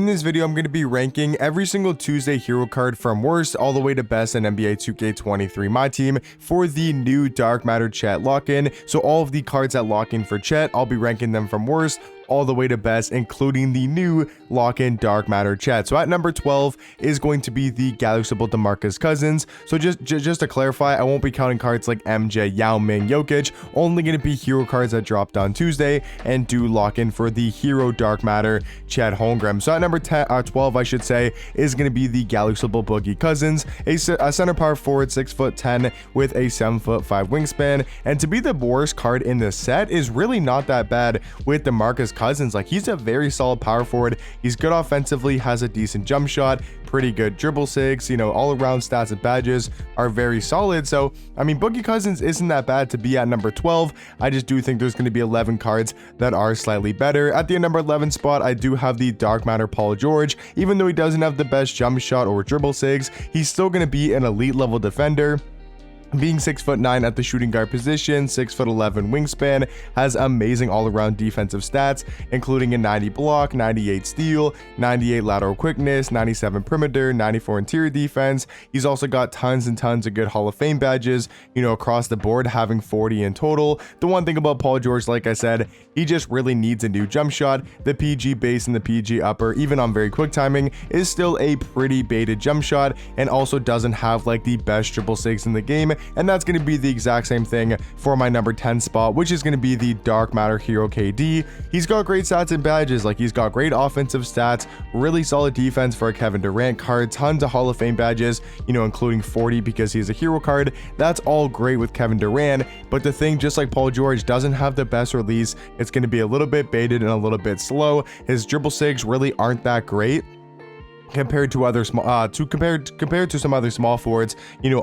this video, I'm going to be ranking every single Tuesday hero card from worst all the way to best in NBA 2K23 My Team for the new Dark Matter Chet lock-in. So all of the cards that lock in for Chet, I'll be ranking them from worst all the way to best, including the new lock-in Dark Matter Chet. So at number 12 is going to be the Galaxyable DeMarcus Cousins. So just to clarify, I won't be counting cards like MJ, Yao Ming, Jokic. Only going to be hero cards that dropped on Tuesday and do lock in for the hero Dark Matter Chet Holmgren. So at number 12, I should say, is going to be the Galaxyable Boogie Cousins, a center power forward, 6'10" with a 7'5" wingspan. And to be the worst card in the set is really not that bad with DeMarcus Cousins. Like, he's a very solid power forward. He's good offensively, has a decent jump shot, pretty good dribble sigs, all around stats and badges are very solid. So I mean, Boogie Cousins isn't that bad to be at number 12. I just do think there's going to be 11 cards that are slightly better. At the number 11 spot, I do have the Dark Matter Paul George. Even though he doesn't have the best jump shot or dribble sigs, he's still going to be an elite level defender. Being 6'9" at the shooting guard position, 6'11" wingspan, has amazing all-around defensive stats, including a 90 block, 98 steal, 98 lateral quickness, 97 perimeter, 94 interior defense. He's also got tons and tons of good Hall of Fame badges, across the board, having 40 in total. The one thing about Paul George, like I said, he just really needs a new jump shot. The PG base and the PG upper, even on very quick timing, is still a pretty baited jump shot, and also doesn't have like the best dribble sigs in the game. And that's going to be the exact same thing for my number 10 spot, which is going to be the Dark Matter Hero KD. He's got great stats and badges, like he's got great offensive stats, really solid defense for a Kevin Durant card, tons of Hall of Fame badges, including 40 because he's a hero card. That's all great with Kevin Durant, but the thing, just like Paul George, doesn't have the best release. It's going to be a little bit baited and a little bit slow. His dribble sigs really aren't that great compared to other small compared to some other small forwards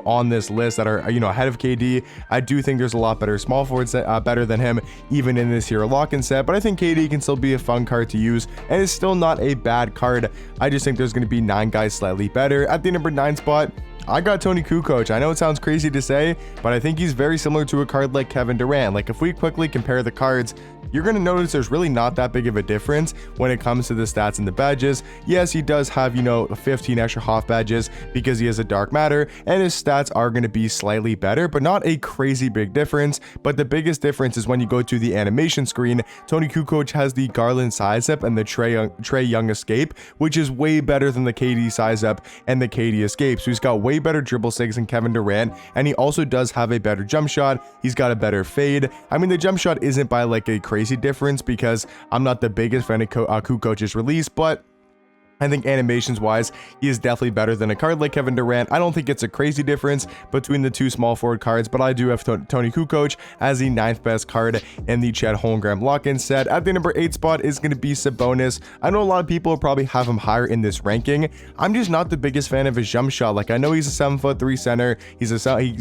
on this list that are ahead of KD. I do think there's a lot better small forwards better than him even in this hero lock-in set, but I think KD can still be a fun card to use and is still not a bad card. I just think there's going to be 9 guys slightly better. At the number 9 spot, I got Tony Kukoc. I know it sounds crazy to say, but I think he's very similar to a card like Kevin Durant. Like, if we quickly compare the cards, you're going to notice there's really not that big of a difference when it comes to the stats and the badges. Yes, he does have, 15 extra Hoff badges because he has a Dark Matter, and his stats are going to be slightly better, but not a crazy big difference. But the biggest difference is when you go to the animation screen, Tony Kukoc has the Garland size up and the Trae Young escape, which is way better than the KD size up and the KD escape. So he's got way better dribble sigs than Kevin Durant, and he also does have a better jump shot. He's got a better fade. I mean, the jump shot isn't by like a crazy difference because I'm not the biggest fan of Kukoc's release, but I think animations wise, he is definitely better than a card like Kevin Durant. I don't think it's a crazy difference between the two small forward cards, but I do have Tony Kukoc as the 9th best card in the Chet Holmgren lock-in set. At the number 8 spot is going to be Sabonis. I know a lot of people will probably have him higher in this ranking. I'm just not the biggest fan of his jump shot. Like, I know he's a 7'3" center. He's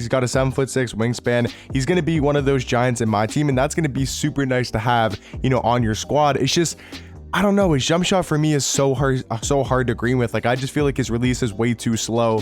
got a 7'6" wingspan. He's going to be one of those giants in my team, and that's going to be super nice to have, on your squad. It's just, I don't know, his jump shot for me is so hard to agree with. Like, I just feel like his release is way too slow.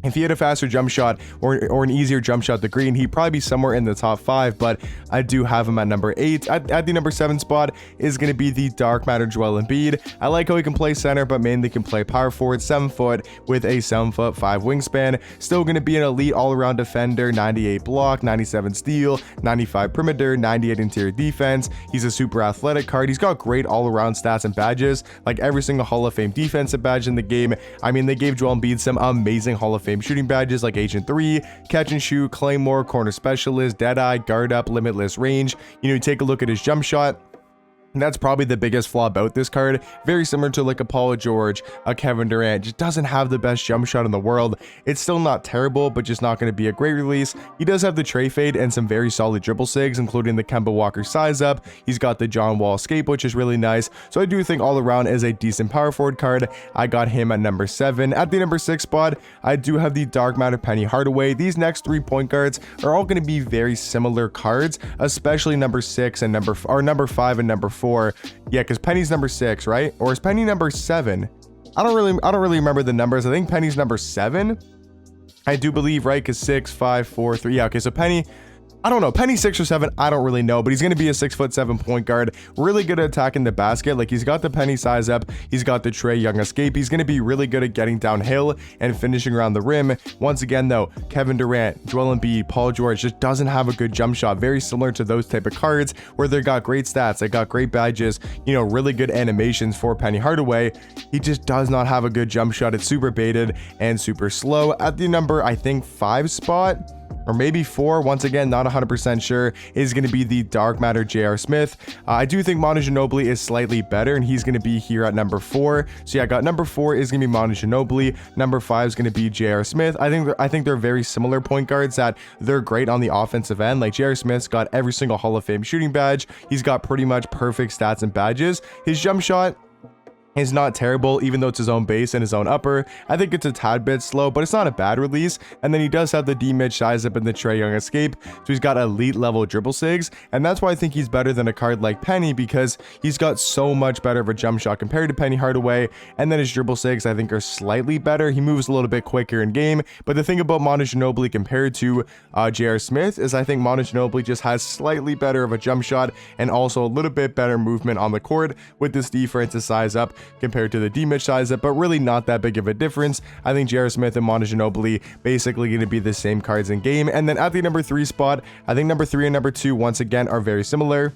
If he had a faster jump shot or an easier jump shot to green, he'd probably be somewhere in the top 5, but I do have him at number 8. At the number 7 spot is going to be the Dark Matter Joel Embiid. I like how he can play center, but mainly can play power forward, 7 foot with a 7'5" wingspan. Still going to be an elite all-around defender, 98 block, 97 steal, 95 perimeter, 98 interior defense. He's a super athletic card. He's got great all-around stats and badges, like every single Hall of Fame defensive badge in the game. I mean, they gave Joel Embiid some amazing Hall of Fame shooting badges like Agent 3, Catch and Shoot, Claymore, Corner Specialist, Deadeye, Guard Up, Limitless Range. Take a look at his jump shot. And that's probably the biggest flaw about this card. Very similar to like a Paul George, a Kevin Durant. Just doesn't have the best jump shot in the world. It's still not terrible, but just not going to be a great release. He does have the Trae fade and some very solid dribble sigs, including the Kemba Walker size up. He's got the John Wall escape, which is really nice. So I do think all around is a decent power forward card. I got him at number 7. At the number 6 spot, I do have the Dark Matter Penny Hardaway. These next 3 point guards are all going to be very similar cards, especially number 6 and number 5 and number 4. Yeah, because Penny's number 6, right? Or is Penny number 7? I don't really remember the numbers. I think Penny's number 7. I do believe, right? Because 6, 5, 4, 3. Yeah, okay, so Penny I don't know, Penny 6 or 7, I don't really know, but he's going to be a 6'7" point guard, really good at attacking the basket. Like, he's got the Penny size up, he's got the Trae Young escape, he's going to be really good at getting downhill and finishing around the rim. Once again though, Kevin Durant, Joel Embiid, Paul George just doesn't have a good jump shot, very similar to those type of cards where they got great stats, they got great badges, you know, really good animations for Penny Hardaway. He just does not have a good jump shot. It's super baited and super slow. At the number, I think 5 spot, or maybe 4, once again not 100% sure, is going to be the Dark Matter J.R. Smith. I do think Manu Ginobili is slightly better, and he's going to be here at number 4. So yeah, I got number 4 is going to be Manu Ginobili, number 5 is going to be J.R. Smith. I think they're very similar point guards, that they're great on the offensive end. Like, J.R. Smith's got every single Hall of Fame shooting badge, he's got pretty much perfect stats and badges. His jump shot is not terrible, even though it's his own base and his own upper. I think it's a tad bit slow, but it's not a bad release. And then he does have the D-Mid size up in the Trae Young escape, so he's got elite level dribble sigs, and that's why I think he's better than a card like Penny, because he's got so much better of a jump shot compared to Penny Hardaway. And then his dribble sigs, I think, are slightly better. He moves a little bit quicker in game, but the thing about Manu Ginobili compared to J.R. Smith is I think Manu Ginobili just has slightly better of a jump shot and also a little bit better movement on the court with this defensive size up compared to the D-Mitch size up, but really not that big of a difference. I think J.R. Smith and Manu Ginobili basically going to be the same cards in game. And then at the number 3 spot, I think number 3 and number 2 once again are very similar.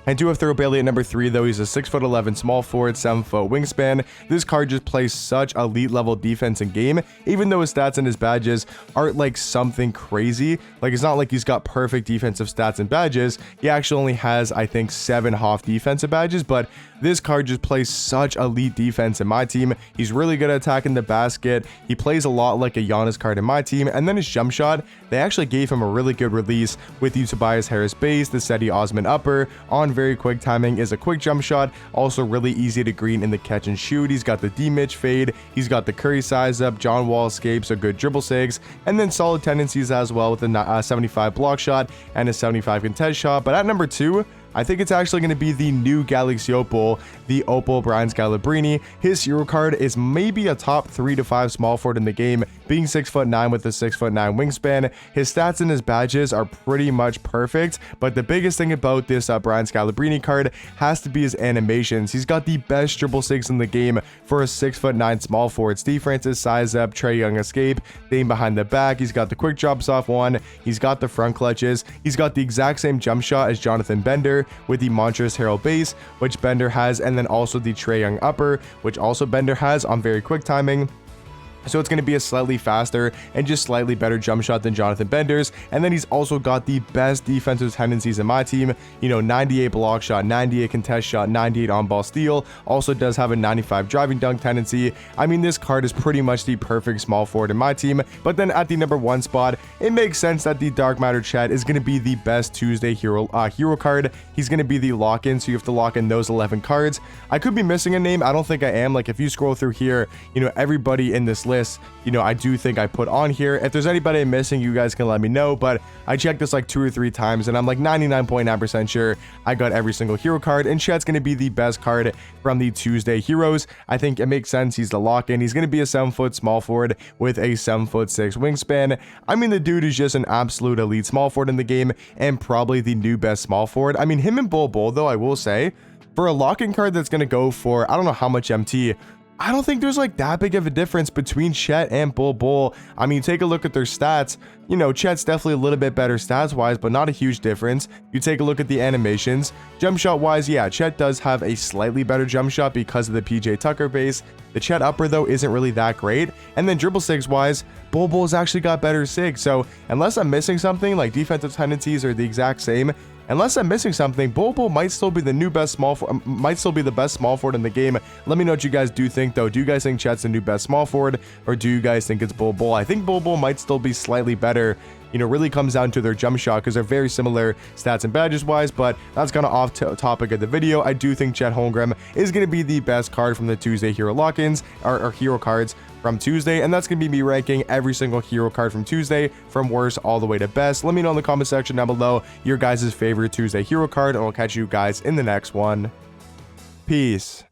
I do have Thurl Bailey at number 3 though. He's a 6'11" small forward, 7-foot wingspan. This card just plays such elite level defense in game, even though his stats and his badges aren't like something crazy. Like, it's not like he's got perfect defensive stats and badges. He actually only has, I think, 7 Hoff defensive badges, but this card just plays such elite defense in my team. He's really good at attacking the basket. He plays a lot like a Giannis card in my team. And then his jump shot, they actually gave him a really good release with the Tobias Harris base, the Cedi Osman upper on very quick timing, is a quick jump shot, also really easy to green in the catch and shoot. He's got the D-Mitch fade, he's got the Curry size up, John Wall escapes, a good dribble sigs, and then solid tendencies as well with a 75 block shot and a 75 contest shot. But at number 2, I think it's actually going to be the new Galaxy Opal, the Opal Brian Scalabrine. His hero card is maybe a top 3 to 5 small forward in the game, being 6'9" with a 6'9" wingspan. His stats and his badges are pretty much perfect, but the biggest thing about this Brian Scalabrine card has to be his animations. He's got the best dribble sigs in the game for a 6'9" small forward. Steve Francis size up, Trae Young escape, Dame behind the back. He's got the quick drops off one, he's got the front clutches, he's got the exact same jump shot as Jonathan Bender with the Montrezl Harrell base, which Bender has, and then also the Trae Young upper, which also Bender has on very quick timing. So it's going to be a slightly faster and just slightly better jump shot than Jonathan Bender's. And then he's also got the best defensive tendencies in my team. You know, 98 block shot, 98 contest shot, 98 on-ball steal. Also does have a 95 driving dunk tendency. I mean, this card is pretty much the perfect small forward in my team. But then at the number 1 spot, it makes sense that the Dark Matter Chet is going to be the best Tuesday hero card. He's going to be the lock-in, so you have to lock in those 11 cards. I could be missing a name. I don't think I am. Like, if you scroll through here, you know, everybody in this list, you know, I do think I put on here. If there's anybody I'm missing, you guys can let me know, but I checked this like 2 or 3 times and I'm like 99.9% sure I got every single hero card, and Chet's going to be the best card from the Tuesday heroes. I think it makes sense. He's the lock-in. He's going to be a 7-foot small forward with a 7'6" wingspan. I mean, the dude is just an absolute elite small forward in the game and probably the new best small forward. I mean, him and Bol Bol, though, I will say, for a lock-in card that's going to go for, I don't know how much MT, I don't think there's like that big of a difference between Chet and Bol Bol. I mean, take a look at their stats. You know, Chet's definitely a little bit better stats wise, but not a huge difference. You take a look at the animations. Jump shot wise, yeah, Chet does have a slightly better jump shot because of the PJ Tucker base. The Chet upper, though, isn't really that great. And then dribble sigs wise, Bol Bol's actually got better sigs. So unless I'm missing something, like defensive tendencies are the exact same, unless I'm missing something, Bol Bol might still be the new best small forward, might still be the best small forward in the game. Let me know what you guys do think, though. Do you guys think Chet's the new best small forward, or do you guys think it's Bol Bol? I think Bol Bol might still be slightly better. You know, really comes down to their jump shot because they're very similar stats and badges wise, but that's kind of off topic of the video. I do think Chet Holmgren is going to be the best card from the Tuesday hero lock-ins, or hero cards from Tuesday, and that's going to be me ranking every single hero card from Tuesday from worst all the way to best. Let me know in the comment section down below your guys' favorite Tuesday hero card, and I'll catch you guys in the next one. Peace.